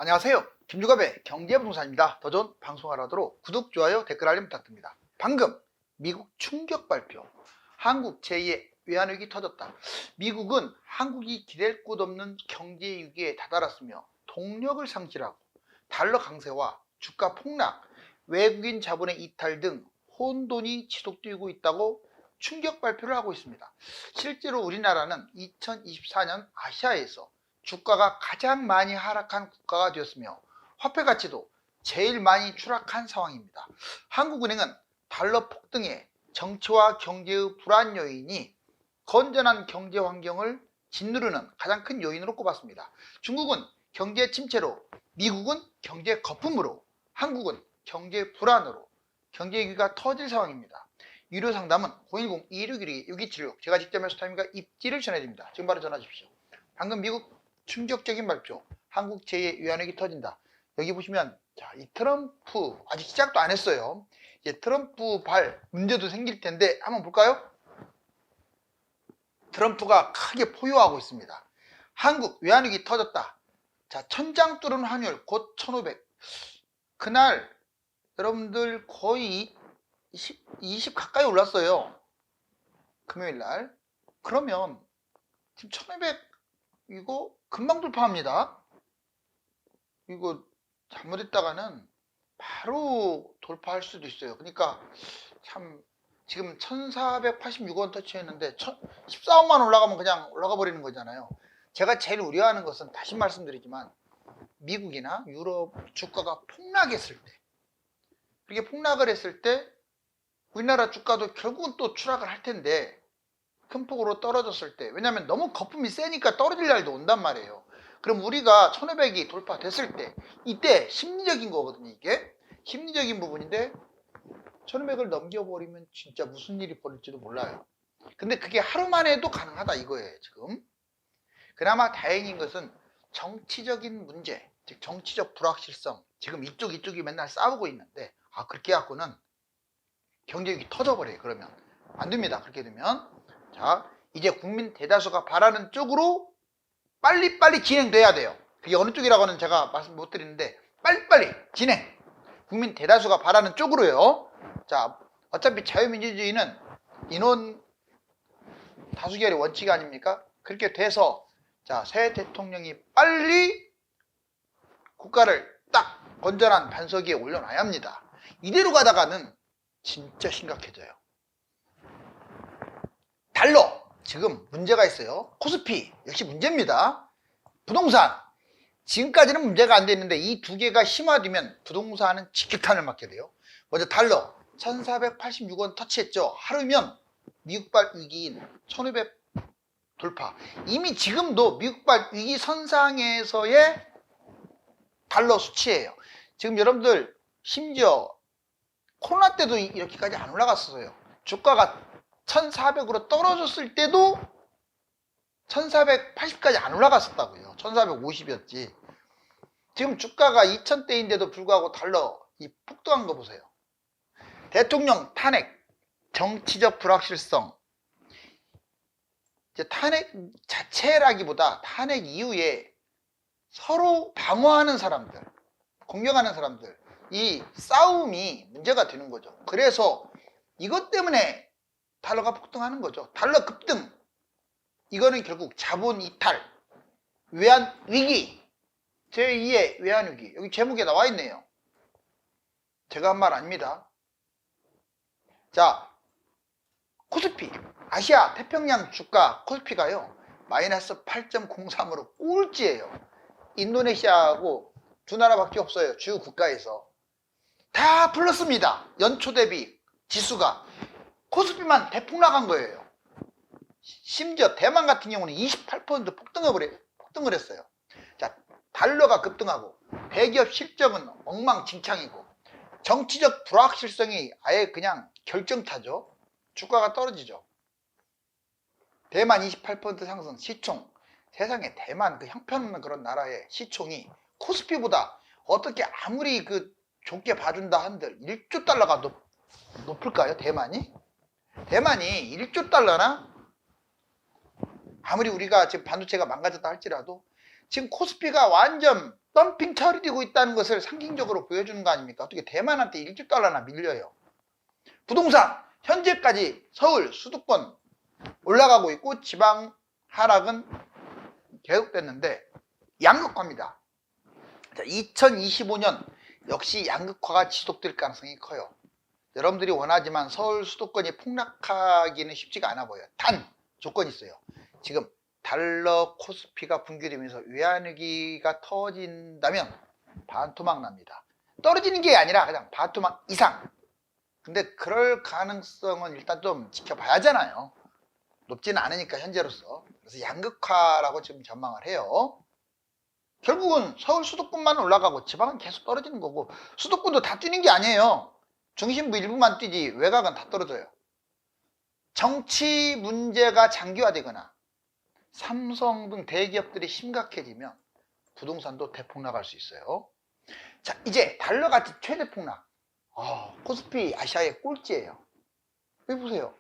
안녕하세요. 김주갑의 경제부동산입니다. 더 좋은 방송을 하도록 구독, 좋아요, 댓글 알림 부탁드립니다. 방금 미국 충격 발표. 한국 제2의 외환위기 터졌다. 미국은 한국이 기댈 곳 없는 경제 위기에 다다랐으며 동력을 상실하고 달러 강세와 주가 폭락, 외국인 자본의 이탈 등 혼돈이 지속되고 있다고 충격 발표를 하고 있습니다. 실제로 우리나라는 2024년 아시아에서 주가가 가장 많이 하락한 국가가 되었으며 화폐 가치도 제일 많이 추락한 상황입니다. 한국은행은 달러 폭등에 정치와 경제의 불안 요인이 건전한 경제 환경을 짓누르는 가장 큰 요인으로 꼽았습니다. 중국은 경제 침체로, 미국은 경제 거품으로, 한국은 경제 불안으로 경제 위기가 터질 상황입니다. 유료 상담은 010-2612-6276 제가 직접 매수타임과 입지를 전해드립니다. 지금 바로 전화 주십시오. 방금 미국 충격적인 발표, 한국 제2의 외환위기 터진다. 여기 보시면 이 트럼프 아직 시작도 안 했어요. 이제 트럼프 문제도 생길 텐데 한번 볼까요? 트럼프가 크게 포효하고 있습니다. 한국 외환위기 터졌다. 자, 천장 뚫은 환율 곧 1500. 그날 여러분들 거의 20 가까이 올랐어요. 금요일날. 그러면 지금 1500 이거 금방 돌파합니다. 이거 잘못했다가는 바로 돌파할 수도 있어요. 그러니까 참 지금 1486원 터치했는데 14원만 올라가면 그냥 올라가 버리는 거잖아요. 제가 제일 우려하는 것은 다시 말씀드리지만 미국이나 유럽 주가가 폭락했을 때, 그렇게 폭락을 했을 때 우리나라 주가도 결국은 또 추락을 할 텐데 큰 폭으로 떨어졌을 때, 왜냐하면 너무 거품이 세니까 떨어질 날도 온단 말이에요. 그럼 우리가 1500이 돌파됐을 때, 이때 심리적인 거거든요. 이게 심리적인 부분인데 1500을 넘겨버리면 진짜 무슨 일이 벌어질지도 몰라요. 근데 그게 하루 만에 해도 가능하다 이거예요. 지금 그나마 다행인 것은 정치적인 문제, 즉 정치적 불확실성, 지금 이쪽이 맨날 싸우고 있는데 그렇게 해갖고는 경제위기 터져버려요. 그러면 안 됩니다. 그렇게 되면. 자, 이제 국민 대다수가 바라는 쪽으로 빨리빨리 진행돼야 돼요. 그게 어느 쪽이라고는 제가 말씀 못 드리는데 빨리빨리 진행. 국민 대다수가 바라는 쪽으로요. 자, 어차피 자유민주주의는 인원 다수결의 원칙 아닙니까? 그렇게 돼서 새 대통령이 빨리 국가를 딱 건전한 반석 위에 올려놔야 합니다. 이대로 가다가는 진짜 심각해져요. 달러 지금 문제가 있어요. 코스피 역시 문제입니다. 부동산 지금까지는 문제가 안 됐는데 이 두 개가 심화되면 부동산은 직격탄을 맞게 돼요. 먼저 달러 1486원 터치했죠. 하루면 미국발 위기인 1500 돌파. 이미 지금도 미국발 위기 선상에서의 달러 수치예요. 지금 여러분들 심지어 코로나 때도 이렇게까지 안 올라갔어요. 주가가 1400으로 떨어졌을 때도 1480까지 안 올라갔었다고요. 1450이었지. 지금 주가가 2000대인데도 불구하고 달러 이 폭등한 거 보세요. 대통령 탄핵, 정치적 불확실성. 이제 탄핵 자체라기보다 탄핵 이후에 서로 방어하는 사람들, 공격하는 사람들, 이 싸움이 문제가 되는 거죠. 그래서 이것 때문에 달러가 폭등하는 거죠. 달러 급등. 이거는 결국 자본 이탈, 외환 위기, 제2의 외환 위기. 여기 제목에 나와 있네요. 제가 한 말 아닙니다. 자, 코스피, 아시아 태평양 주가 코스피가요. 마이너스 8.03으로 꼴찌예요. 인도네시아하고 두 나라밖에 없어요. 주요 국가에서. 다 플러스입니다. 연초 대비 지수가. 코스피만 대폭락한 거예요. 심지어 대만 같은 경우는 28% 폭등을 했어요. 자, 달러가 급등하고 대기업 실적은 엉망진창이고 정치적 불확실성이 아예 그냥 결정타죠. 주가가 떨어지죠. 대만 28% 상승, 시총. 세상에 대만 그 형편없는 그런 나라의 시총이 코스피보다 어떻게 아무리 좋게 봐준다 한들 1조 달러가 높을까요? 대만이 1조 달러나? 아무리 우리가 지금 반도체가 망가졌다 할지라도 지금 코스피가 완전 덤핑 처리되고 있다는 것을 상징적으로 보여주는 거 아닙니까? 어떻게 대만한테 1조 달러나 밀려요. 부동산 현재까지 서울 수도권 올라가고 있고 지방 하락은 계속됐는데 양극화입니다. 자, 2025년 역시 양극화가 지속될 가능성이 커요. 여러분들이 원하지만 서울 수도권이 폭락하기는 쉽지가 않아 보여요. 단 조건이 있어요. 지금 달러 코스피가 붕괴되면서 외환위기가 터진다면 반토막 납니다. 떨어지는 게 아니라 그냥 반토막 이상. 근데 그럴 가능성은 일단 좀 지켜봐야 하잖아요. 높지는 않으니까 현재로서. 그래서 양극화라고 지금 전망을 해요. 결국은 서울 수도권만 올라가고 지방은 계속 떨어지는 거고, 수도권도 다 뛰는 게 아니에요. 중심부 일부만 뛰지 외곽은 다 떨어져요. 정치 문제가 장기화되거나 삼성 등 대기업들이 심각해지면 부동산도 대폭락할 수 있어요. 자, 이제 달러가치 최대 폭락. 코스피 아시아의 꼴찌예요. 여기 보세요.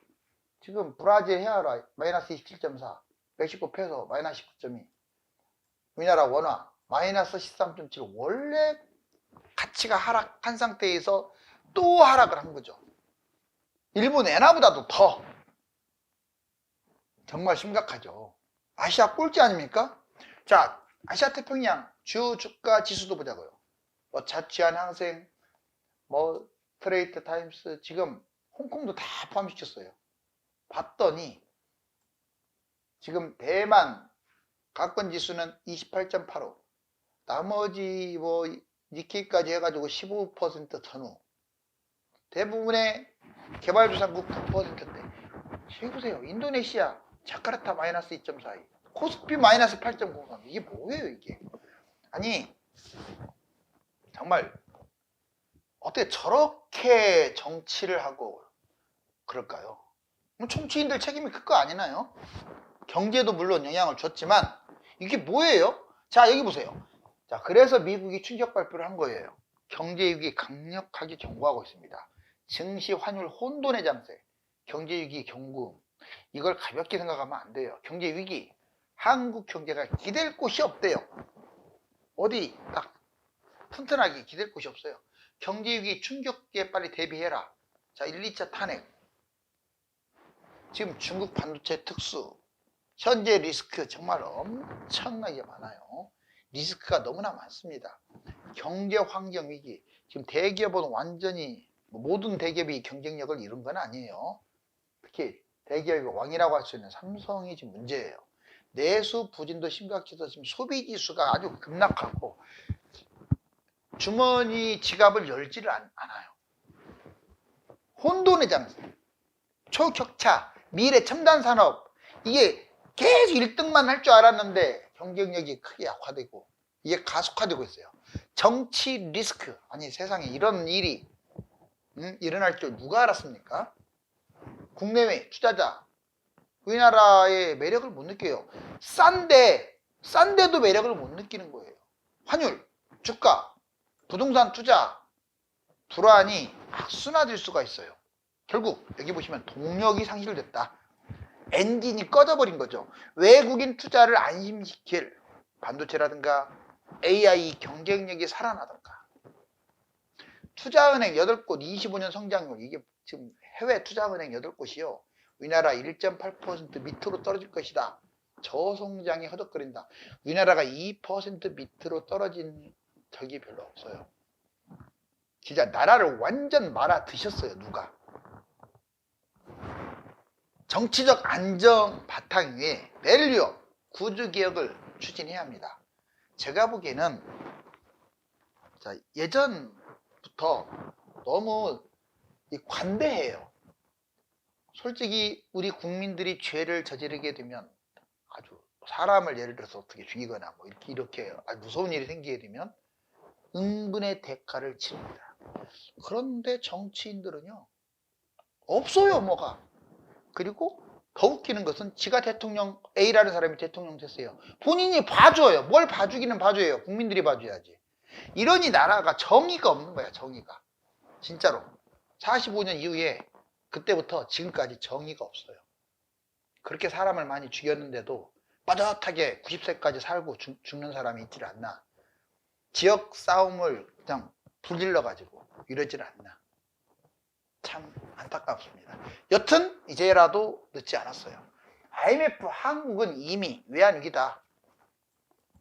지금 브라질 헤아라 마이너스 27.4, 멕시코 페소 마이너스 19.2, 우리나라 원화 마이너스 13.7. 원래 가치가 하락한 상태에서 또 하락을 한 거죠. 일본 엔화보다도 더 정말 심각하죠. 아시아 꼴찌 아닙니까? 자, 아시아 태평양 주 주가 지수도 보자고요. 뭐 자취한 항생, 뭐 스트레이트 타임스, 지금 홍콩도 다 포함시켰어요. 봤더니 지금 대만 가권 지수는 28.85, 나머지 뭐 니케이까지 해가지고 15% 전후, 대부분의 개발도상국 9%대. 여기 보세요. 인도네시아 자카르타 마이너스 2.42, 코스피 마이너스 8.03. 이게 뭐예요 이게? 아니 정말 어떻게 저렇게 정치를 하고 그럴까요? 정치인들 책임이 클 거 아니나요? 경제도 물론 영향을 줬지만 이게 뭐예요? 자, 여기 보세요. 자, 그래서 미국이 충격 발표를 한 거예요. 경제위기 강력하게 경고하고 있습니다. 증시 환율 혼돈의 장세, 경제위기 경고. 이걸 가볍게 생각하면 안 돼요. 경제위기, 한국 경제가 기댈 곳이 없대요. 어디 딱 튼튼하게 기댈 곳이 없어요. 경제위기 충격에 빨리 대비해라. 자, 1, 2차 탄핵, 지금 중국 반도체 특수, 현재 리스크 정말 엄청나게 많아요. 리스크가 너무나 많습니다. 경제 환경 위기, 지금 대기업은 완전히 모든 대기업이 경쟁력을 잃은 건 아니에요. 특히 대기업의 왕이라고 할 수 있는 삼성이 지금 문제예요. 내수 부진도 심각해서 지금 소비 지수가 아주 급락하고 주머니 지갑을 열지를 않아요. 혼돈의 장세, 초격차, 미래 첨단 산업, 이게 계속 1등만 할 줄 알았는데 경쟁력이 크게 약화되고 이게 가속화되고 있어요. 정치 리스크, 아니 세상에 이런 일이 일어날 줄 누가 알았습니까? 국내외 투자자 우리나라의 매력을 못 느껴요. 싼데도 매력을 못 느끼는 거예요. 환율, 주가, 부동산 투자 불안이 악순환될 수가 있어요. 결국 여기 보시면 동력이 상실됐다. 엔진이 꺼져버린 거죠. 외국인 투자를 안심시킬 반도체라든가 AI 경쟁력이 살아나던가. 투자은행 8곳 25년 성장률, 이게 지금 해외 투자은행 8곳이요. 우리나라 1.8% 밑으로 떨어질 것이다. 저성장이 허덕거린다. 우리나라가 2% 밑으로 떨어진 적이 별로 없어요. 진짜 나라를 완전 말아 드셨어요. 누가. 정치적 안정 바탕 위에 밸류업, 구조개혁을 추진해야 합니다. 제가 보기에는 예전부터 너무 관대해요. 솔직히 우리 국민들이 죄를 저지르게 되면 아주 사람을 예를 들어서 어떻게 죽이거나 뭐 이렇게 아주 무서운 일이 생기게 되면 은근의 대가를 치릅니다. 그런데 정치인들은요, 없어요, 뭐가. 그리고 더 웃기는 것은 지가 대통령, A라는 사람이 대통령 됐어요. 본인이 봐줘요. 뭘 봐주기는 봐줘요. 국민들이 봐줘야지. 이러니 나라가 정의가 없는 거야, 정의가. 진짜로. 45년 이후에 그때부터 지금까지 정의가 없어요. 그렇게 사람을 많이 죽였는데도 빠듯하게 90세까지 살고 죽는 사람이 있질 않나. 지역 싸움을 그냥 불질러 가지고 이러질 않나. 참 안타깝습니다. 여튼 이제라도 늦지 않았어요. IMF 한국은 이미 외환위기다.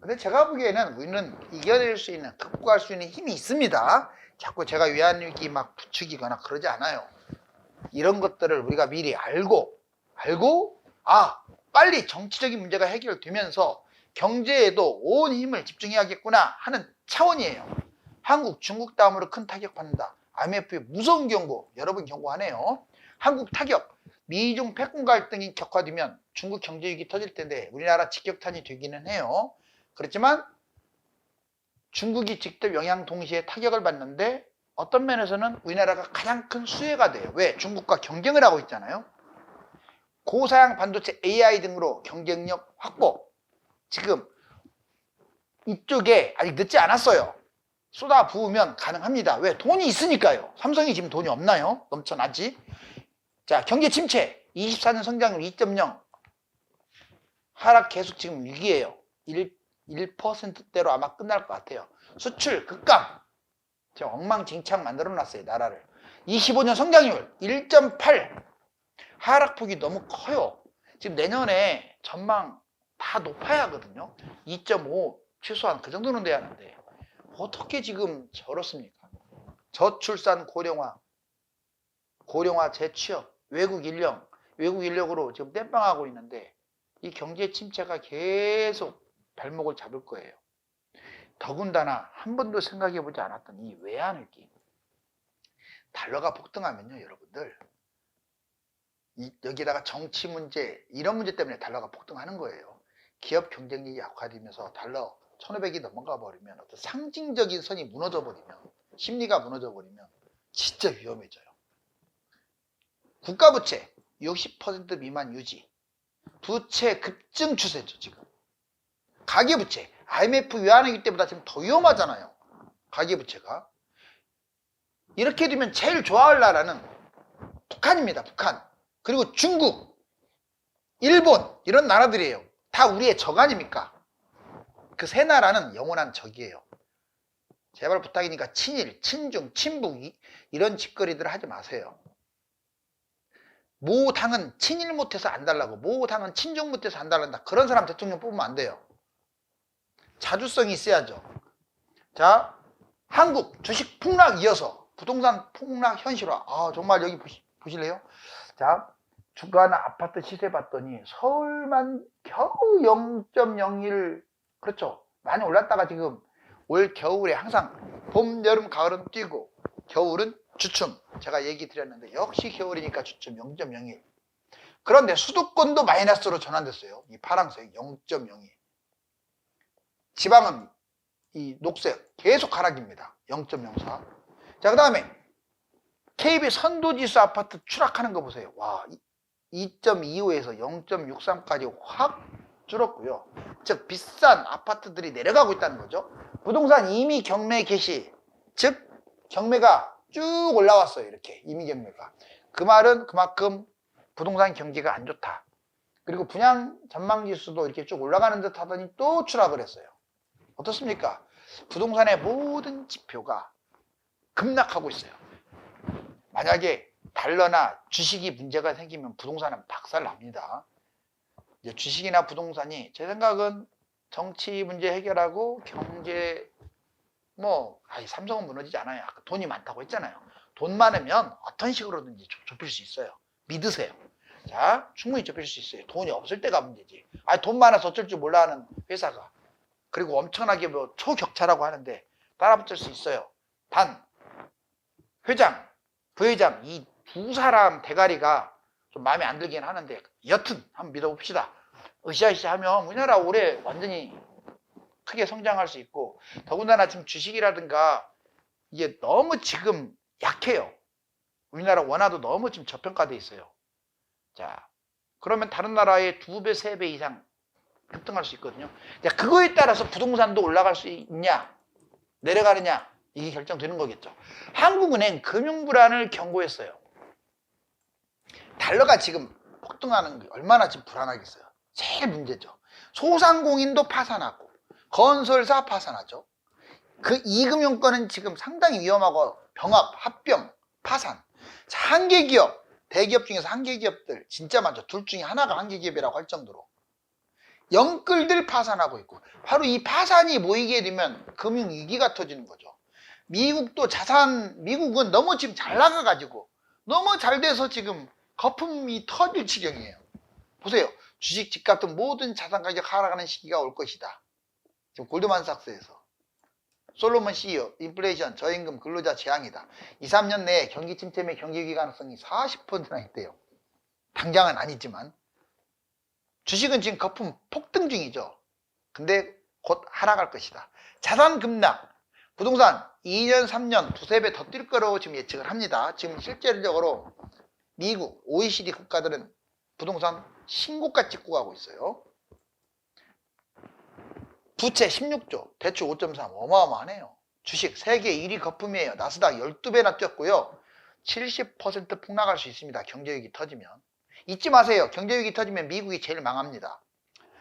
근데 제가 보기에는 우리는 이겨낼 수 있는, 극복할 수 있는 힘이 있습니다. 자꾸 제가 외환위기 막 부추기거나 그러지 않아요. 이런 것들을 우리가 미리 알고 빨리 정치적인 문제가 해결되면서 경제에도 온 힘을 집중해야겠구나 하는 차원이에요. 한국, 중국 다음으로 큰 타격받는다. IMF의 무서운 경고, 여러분 경고하네요. 한국 타격, 미중 패권 갈등이 격화되면 중국 경제위기 터질 텐데 우리나라 직격탄이 되기는 해요. 그렇지만 중국이 직접 영향 동시에 타격을 받는데 어떤 면에서는 우리나라가 가장 큰 수혜가 돼요. 왜? 중국과 경쟁을 하고 있잖아요. 고사양 반도체, AI 등으로 경쟁력 확보. 지금 이쪽에 아직 늦지 않았어요. 쏟아 부으면 가능합니다. 왜? 돈이 있으니까요. 삼성이 지금 돈이 없나요? 넘쳐나지. 자, 경제 침체. 24년 성장률 2.0. 하락 계속 지금 위기예요. 1%대로 아마 끝날 것 같아요. 수출 급감. 제가 엉망진창 만들어놨어요, 나라를. 25년 성장률 1.8. 하락폭이 너무 커요. 지금 내년에 전망 다 높아야 하거든요. 2.5 최소한 그 정도는 돼야 하는데 어떻게 지금 저렇습니까? 저출산 고령화 재취업, 외국 인력으로 지금 땜빵하고 있는데 이 경제 침체가 계속 발목을 잡을 거예요. 더군다나 한 번도 생각해보지 않았던 이 외환위기. 달러가 폭등하면요, 여러분들. 여기다가 정치 문제, 이런 문제 때문에 달러가 폭등하는 거예요. 기업 경쟁력이 약화되면서 달러 1500이 넘어가 버리면 어떤 상징적인 선이 무너져 버리면, 심리가 무너져 버리면 진짜 위험해져요. 국가부채 60% 미만 유지. 부채 급증 추세죠, 지금. 가계부채. IMF 외환위기 때보다 지금 더 위험하잖아요. 가계부채가. 이렇게 되면 제일 좋아할 나라는 북한입니다. 북한. 그리고 중국, 일본 이런 나라들이에요. 다 우리의 적 아닙니까? 그 세 나라는 영원한 적이에요. 제발 부탁이니까 친일, 친중, 친북 이런 짓거리들 하지 마세요. 모 당은 친일 못해서 안 달라고, 모 당은 친중 못해서 안 달란다. 그런 사람 대통령 뽑으면 안 돼요. 자주성이 있어야죠. 자, 한국 주식 폭락 이어서 부동산 폭락 현실화. 정말 여기 보실래요? 자, 주간 아파트 시세 봤더니 서울만 겨우 0.01, 그렇죠. 많이 올랐다가 지금 올 겨울에 항상 봄, 여름, 가을은 뛰고 겨울은 주춤. 제가 얘기 드렸는데 역시 겨울이니까 주춤 0.01. 그런데 수도권도 마이너스로 전환됐어요. 이 파란색 0.02. 지방은 이 녹색 계속 하락입니다. 0.04. 자, 그 다음에 KB 선도지수 아파트 추락하는 거 보세요. 와, 2.25에서 0.63까지 확 줄었고요. 즉 비싼 아파트들이 내려가고 있다는 거죠. 부동산 이미 경매 개시, 즉 경매가 쭉 올라왔어요. 이렇게 이미 경매가. 그 말은 그만큼 부동산 경기가 안 좋다. 그리고 분양 전망지수도 이렇게 쭉 올라가는 듯 하더니 또 추락을 했어요. 어떻습니까? 부동산의 모든 지표가 급락하고 있어요. 만약에 달러나 주식이 문제가 생기면 부동산은 박살납니다. 이제 주식이나 부동산이 제 생각은 정치 문제 해결하고 경제 삼성은 무너지지 않아요. 아까 돈이 많다고 했잖아요. 돈 많으면 어떤 식으로든지 좁힐 수 있어요. 믿으세요. 자, 충분히 좁힐 수 있어요. 돈이 없을 때가 문제지. 돈 많아서 어쩔 줄 몰라 하는 회사가. 그리고 엄청나게 초격차라고 하는데 따라붙을 수 있어요. 단 회장, 부회장 이 두 사람 대가리가 좀 마음에 안 들긴 하는데 여튼 한번 믿어봅시다. 으쌰으쌰 하면 우리나라 올해 완전히 크게 성장할 수 있고, 더군다나 지금 주식이라든가 이게 너무 지금 약해요. 우리나라 원화도 너무 지금 저평가돼 있어요. 자, 그러면 다른 나라의 2배, 3배 이상 급등할 수 있거든요. 자, 그거에 따라서 부동산도 올라갈 수 있냐, 내려가느냐, 이게 결정되는 거겠죠. 한국은행 금융불안을 경고했어요. 달러가 지금 폭등하는 게 얼마나 지금 불안하겠어요. 제일 문제죠. 소상공인도 파산하고 건설사 파산하죠. 그 2금융권은 지금 상당히 위험하고 병합, 합병, 파산. 자, 한계기업, 대기업 중에서 한계기업들 진짜 많죠. 둘 중에 하나가 한계기업이라고 할 정도로. 영끌들 파산하고 있고, 바로 이 파산이 모이게 되면 금융위기가 터지는 거죠. 미국도 미국은 너무 지금 잘 나가가지고 너무 잘 돼서 지금 거품이 터질 지경이에요. 보세요. 주식, 집값 등 모든 자산 가격 하락하는 시기가 올 것이다. 지금 골드만삭스에서. 솔로몬 CEO, 인플레이션, 저임금, 근로자 재앙이다. 2, 3년 내에 경기 침체 및 경기 위기 가능성이 40%나 있대요. 당장은 아니지만. 주식은 지금 거품 폭등 중이죠. 근데 곧 하락할 것이다. 자산 급락, 부동산 2년, 3년, 두세 배 더 뛸 거라고 지금 예측을 합니다. 지금 실질적으로 미국, OECD 국가들은 부동산 신고가 찍고 가고 있어요. 부채 16조, 대출 5.3, 어마어마하네요. 주식 세계 1위 거품이에요. 나스닥 12배나 뛰었고요. 70% 폭락할 수 있습니다. 경제위기 터지면. 잊지 마세요. 경제위기 터지면 미국이 제일 망합니다.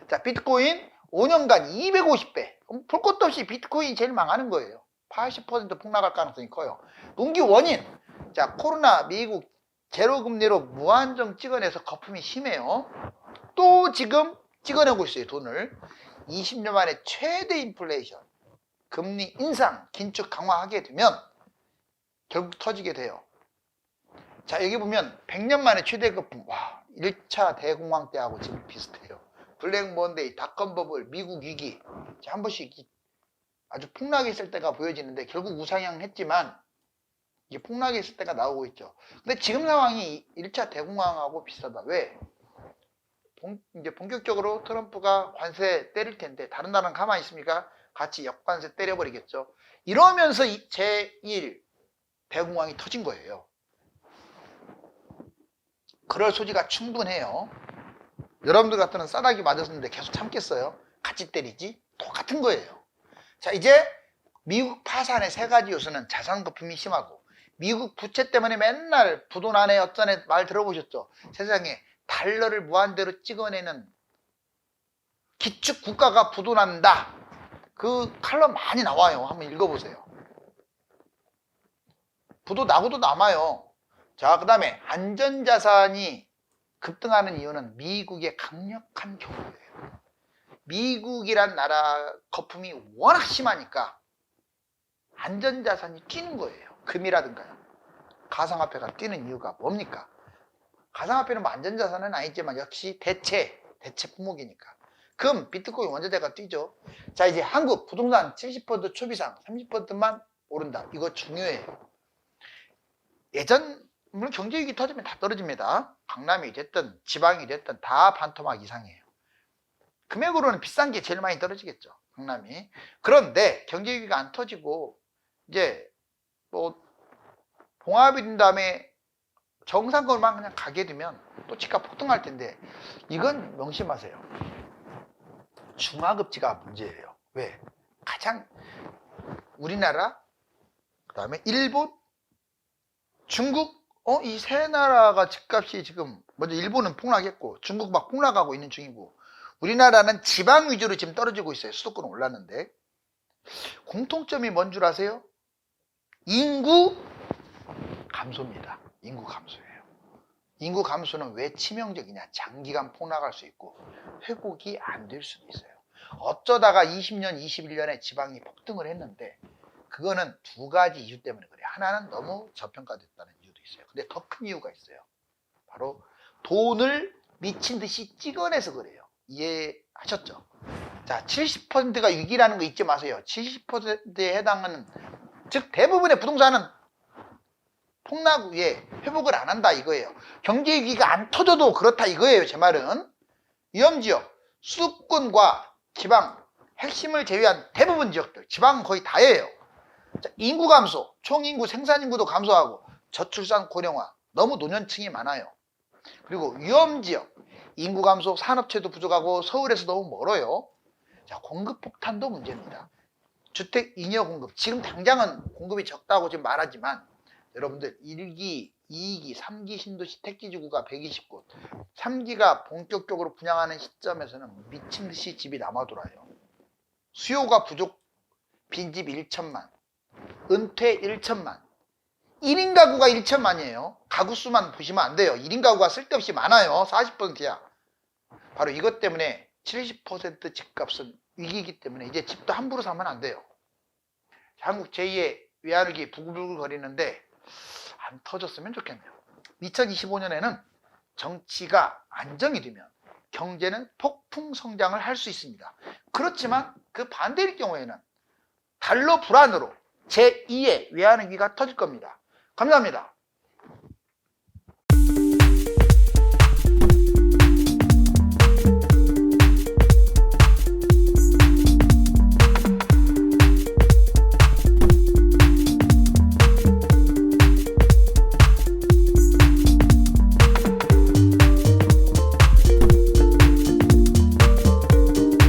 자, 비트코인 5년간 250배. 볼 것도 없이 비트코인이 제일 망하는 거예요. 80% 폭락할 가능성이 커요. 농기 원인. 자, 코로나 미국 제로금리로 무한정 찍어내서 거품이 심해요. 또 지금 찍어내고 있어요. 돈을. 20년 만에 최대 인플레이션. 금리 인상, 긴축 강화하게 되면 결국 터지게 돼요. 자, 여기 보면 100년 만에 최대 거품. 와, 1차 대공황 때하고 지금 비슷해요. 블랙 먼데이, 닷컴 버블, 미국 위기. 자, 한 번씩 아주 폭락이 있을 때가 보여지는데 결국 우상향했지만 이게 폭락이 있을 때가 나오고 있죠. 근데 지금 상황이 1차 대공황하고 비슷하다. 왜? 이제 본격적으로 트럼프가 관세 때릴 텐데 다른 나라는 가만히 있습니까? 같이 역관세 때려버리겠죠. 이러면서 제1 대공황이 터진 거예요. 그럴 소지가 충분해요. 여러분들 같은 싸다기 맞았는데 계속 참겠어요? 같이 때리지? 똑같은 거예요. 자, 이제 미국 파산의 세 가지 요소는 자산 거품이 심하고, 미국 부채 때문에 맨날 부도나네 어쩌네 말 들어보셨죠? 세상에 달러를 무한대로 찍어내는 기축 국가가 부도난다. 그 칼럼 많이 나와요. 한번 읽어보세요. 부도 나고도 남아요. 자, 그 다음에 안전자산이 급등하는 이유는 미국의 강력한 경고예요. 미국이란 나라 거품이 워낙 심하니까 안전자산이 뛰는 거예요. 금이라든가요. 가상화폐가 뛰는 이유가 뭡니까? 가상화폐는 뭐 안전자산은 아니지만 역시 대체 품목이니까. 금, 비트코인, 원자재가 뛰죠. 자, 이제 한국 부동산 70% 초비상 30%만 오른다. 이거 중요해요. 물론 경제위기 터지면 다 떨어집니다. 강남이 됐든 지방이 됐든 다 반토막 이상이에요. 금액으로는 비싼 게 제일 많이 떨어지겠죠. 강남이. 그런데 경제위기가 안 터지고 이제 뭐 봉합이 된 다음에 정상적으로만 그냥 가게 되면 또 집값 폭등할 텐데, 이건 명심하세요. 중하급지가 문제예요. 왜? 가장 우리나라, 그 다음에 일본, 중국, 이 세 나라가 집값이 지금 먼저 일본은 폭락했고 중국 막 폭락하고 있는 중이고, 우리나라는 지방 위주로 지금 떨어지고 있어요. 수도권은 올랐는데 공통점이 뭔 줄 아세요? 인구 감소입니다. 인구 감소예요. 인구 감소는 왜 치명적이냐? 장기간 폭락할 수 있고 회복이 안 될 수도 있어요. 어쩌다가 20년, 21년에 지방이 폭등을 했는데 그거는 두 가지 이유 때문에 그래요. 하나는 너무 저평가됐다는 이유도 있어요. 근데 더 큰 이유가 있어요. 바로 돈을 미친 듯이 찍어내서 그래요. 이해하셨죠? 자, 70%가 위기라는 거 잊지 마세요. 70%에 해당하는, 즉 대부분의 부동산은 폭락 후에 회복을 안 한다 이거예요. 경제 위기가 안 터져도 그렇다 이거예요. 제 말은 위험지역, 수도권과 지방 핵심을 제외한 대부분 지역들, 지방은 거의 다예요. 자, 인구 감소, 총인구, 생산인구도 감소하고 저출산 고령화, 너무 노년층이 많아요. 그리고 위험지역, 인구 감소, 산업체도 부족하고 서울에서 너무 멀어요. 자, 공급 폭탄도 문제입니다. 주택 잉여 공급, 지금 당장은 공급이 적다고 지금 말하지만 여러분들 1기, 2기, 3기 신도시 택지지구가 120곳, 3기가 본격적으로 분양하는 시점에서는 미친듯이 집이 남아돌아요. 수요가 부족, 빈집 1천만, 은퇴 1천만, 1인 가구가 1천만이에요. 가구 수만 보시면 안 돼요. 1인 가구가 쓸데없이 많아요. 40%야. 바로 이것 때문에 70% 집값은 위기이기 때문에 이제 집도 함부로 사면 안 돼요. 한국 제2의 외환위기 부글부글 거리는데 안 터졌으면 좋겠네요. 2025년에는 정치가 안정이 되면 경제는 폭풍 성장을 할 수 있습니다. 그렇지만 그 반대일 경우에는 달러 불안으로 제2의 외환위기가 터질 겁니다. 감사합니다.